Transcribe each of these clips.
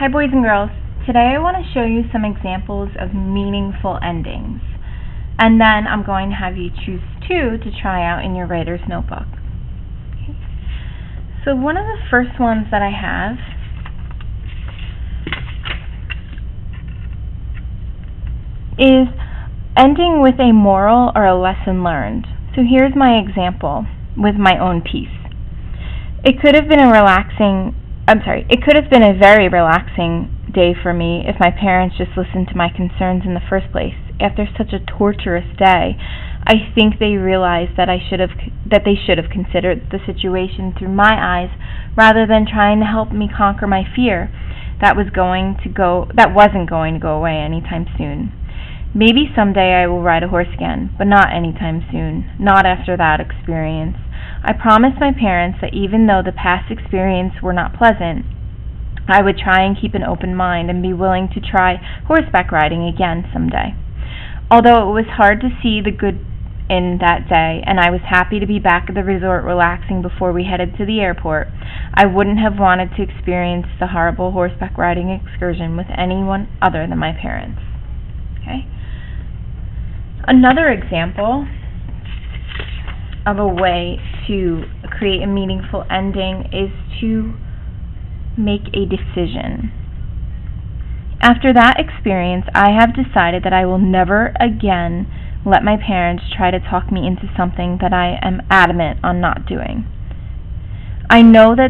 Hi boys and girls. Today I want to show you some examples of meaningful endings. And then I'm going to have you choose two to try out in your writer's notebook. Okay. So one of the first ones that I have is ending with a moral or a lesson learned. So here's my example with my own piece. It could have been a very relaxing day for me if my parents just listened to my concerns in the first place. After such a torturous day, I think they realized that they should have considered the situation through my eyes rather than trying to help me conquer my fear that wasn't going to go away anytime soon. Maybe someday I will ride a horse again, but not anytime soon, not after that experience. I promised my parents that even though the past experience were not pleasant, I would try and keep an open mind and be willing to try horseback riding again someday. Although it was hard to see the good in that day, and I was happy to be back at the resort relaxing before we headed to the airport, I wouldn't have wanted to experience the horrible horseback riding excursion with anyone other than my parents. Okay? Another example of a way to create a meaningful ending is to make a decision. After that experience, I have decided that I will never again let my parents try to talk me into something that I am adamant on not doing. I know they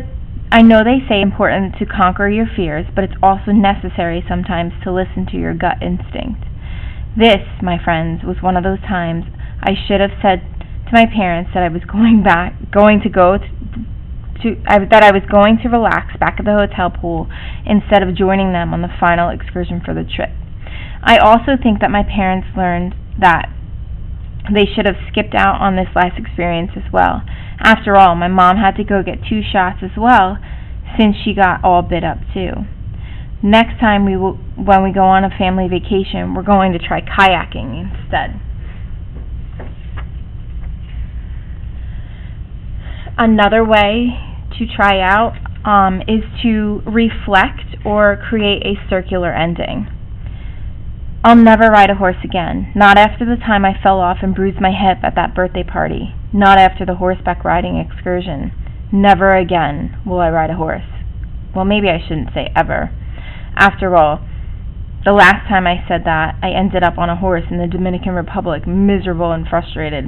say it's important to conquer your fears, but it's also necessary sometimes to listen to your gut instinct. This, my friends, was one of those times I should have said to my parents that I was going to relax back at the hotel pool instead of joining them on the final excursion for the trip. I also think that my parents learned that they should have skipped out on this last experience as well. After all, my mom had to go get 2 shots as well since she got all bit up too. Next time when we go on a family vacation, we're going to try kayaking instead. Another way to try out is to reflect or create a circular ending. I'll never ride a horse again, not after the time I fell off and bruised my hip at that birthday party, not after the horseback riding excursion. Never again will I ride a horse. Well, maybe I shouldn't say ever. After all, the last time I said that, I ended up on a horse in the Dominican Republic, miserable and frustrated.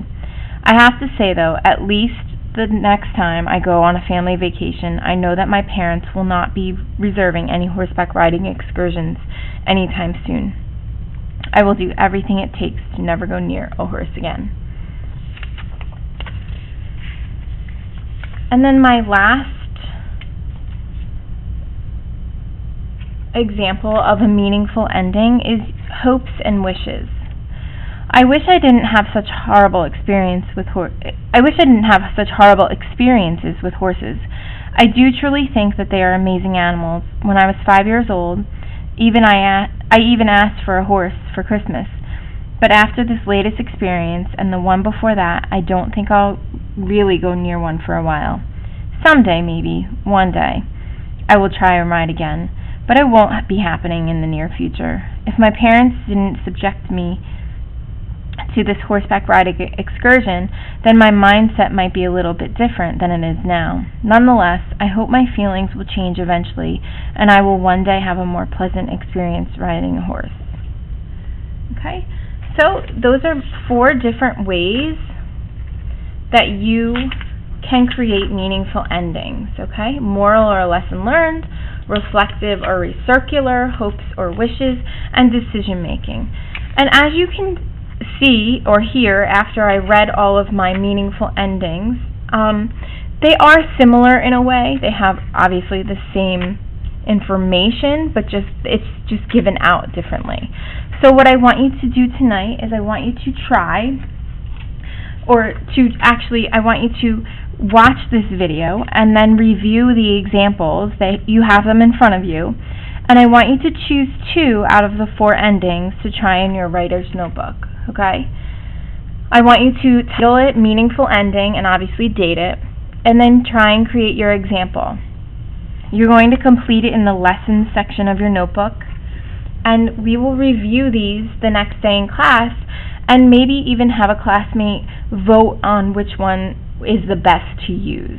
I have to say, though, at least the next time I go on a family vacation, I know that my parents will not be reserving any horseback riding excursions anytime soon. I will do everything it takes to never go near a horse again. And then my last example of a meaningful ending is hopes and wishes. I wish I didn't have such horrible experiences with horses. I do truly think that they are amazing animals. When I was 5 years old, I even asked for a horse for Christmas. But after this latest experience and the one before that, I don't think I'll really go near one for a while. Someday, maybe, one day, I will try and ride again, but it won't be happening in the near future. If my parents didn't subject me to this horseback riding excursion, then my mindset might be a little bit different than it is now. Nonetheless, I hope my feelings will change eventually, and I will one day have a more pleasant experience riding a horse. Okay? So, those are 4 different ways that you can create meaningful endings. Okay? Moral or lesson learned, reflective or circular, hopes or wishes, and decision making. And as you can see or hear after I read all of my meaningful endings, they are similar in a way. They have obviously the same information, but it's just given out differently. So what I want you to do tonight is I want you to watch this video and then review the examples. That you have them in front of you, and I want you to choose 2 out of the 4 endings to try in your writer's notebook. Okay? I want you to title it Meaningful Ending and obviously date it, and then try and create your example. You're going to complete it in the lessons section of your notebook, and we will review these the next day in class, and maybe even have a classmate vote on which one is the best to use.